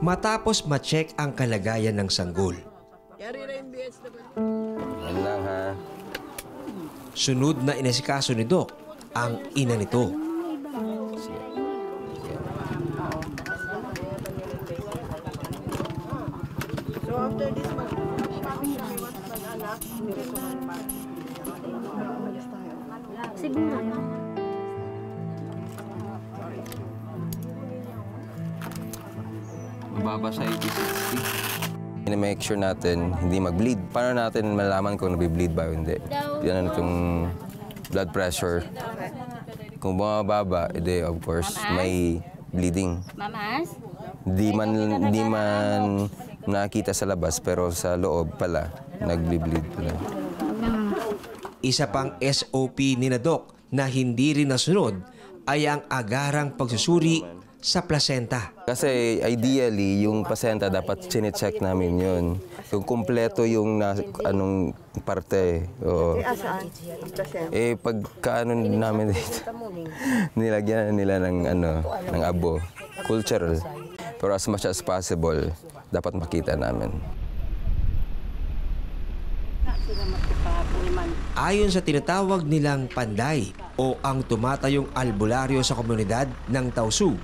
matapos ma-check ang kalagayan ng sanggol. Yan lang ha. Sunod na inasikaso ni Doc ang ina nito. So after this mag-anak, siguro. Mababa siya 80-60. Make sure natin hindi mag-bleed. Paano natin malaman kung nag-bleed ba o hindi? Yan itong blood pressure. Kung bumababa, edi of course may bleeding. Mamas? Di man nakita sa labas pero sa loob pala nagbi-bleed pala. Isa pang SOP ni na Doc na hindi rin nasunod ay ang agarang pagsusuri sa placenta. Kasi ideally, yung placenta dapat chinecheck namin yun. Kung kumpleto yung anong parte. Oo. asaan? Pagkaano namin dito, nilagyan nila ng abo. Cultural. Pero as much as possible, dapat makita namin. Ayon sa tinatawag nilang panday o ang tumatayong albularyo sa komunidad ng Tausu,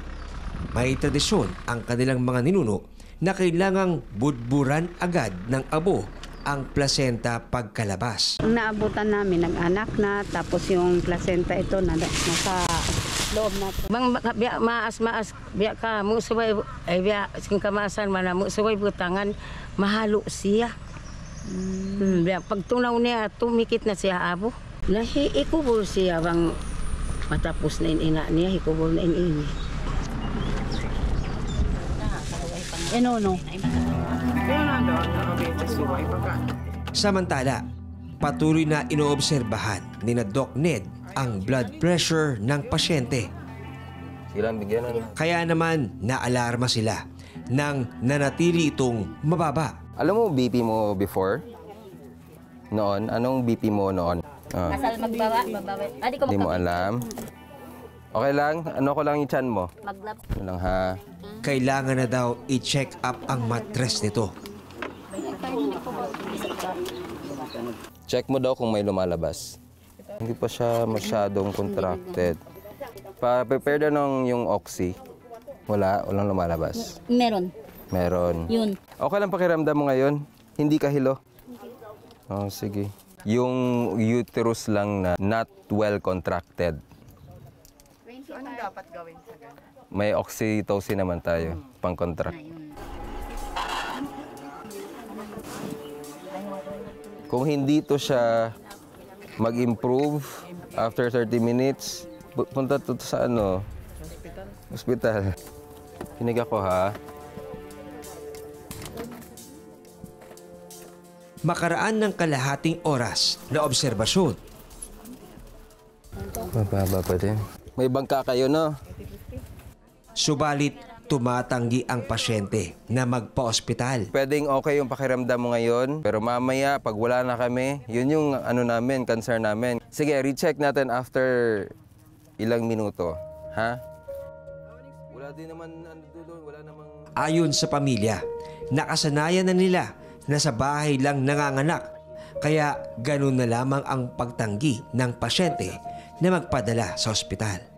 may tradisyon ang kanilang mga ninuno na kailangang budburan agad ng abo ang placenta pagkalabas. Naabutan namin, nag-anak na, tapos yung placenta ito nasa loob na. Bang maas, biya ka, musubay, ay biya, sing kamasan man, musubay butangan, mahalo siya. Pag tunaw niya, tumikit na siya abo. Ikubol siya bang matapos na ina niya, ikubol na ini. No. Samantala, patuloy na inoobserbahan ni na Doc Ned ang blood pressure ng pasyente. Ilang bigyan Kaya naman naalarma sila nang nanatili itong mababa. Alam mo BP mo before? Noon? Anong BP mo noon? Asal magbawa. Hindi mo alam? Okay lang? Ano ko lang yung chan mo? Maglap. Ano lang ha? Kailangan na daw i-check up ang mattress nito. Check mo daw kung may lumalabas. Hindi pa siya masyadong contracted. Pa-prepare na yung oxy. Walang lumalabas. Meron. Yun. Okay lang pakiramdam mo ngayon? Hindi ka hilo? Oh, sige. Yung uterus lang na not well contracted. So anong dapat gawin sa ganun? May oxytocin naman tayo, pang-contract. Kung hindi to siya mag-improve after 30 minutes, punta to sa hospital. Kinig ako ha. Makaraan ng kalahating oras na obserbasyon, Mababa pa din. May bangka kayo, no? subalit tumatanggi ang pasyente na magpa-ospital. Pwedeng okay yung pakiramdam mo ngayon, pero mamaya, pag wala na kami, yun yung namin, concern namin. Sige, recheck natin after ilang minuto. Ha? Wala din naman, wala namang... Ayon sa pamilya, nakasanayan na nila na sa bahay lang nanganganak. Kaya ganun na lamang ang pagtanggi ng pasyente na magpadala sa ospital.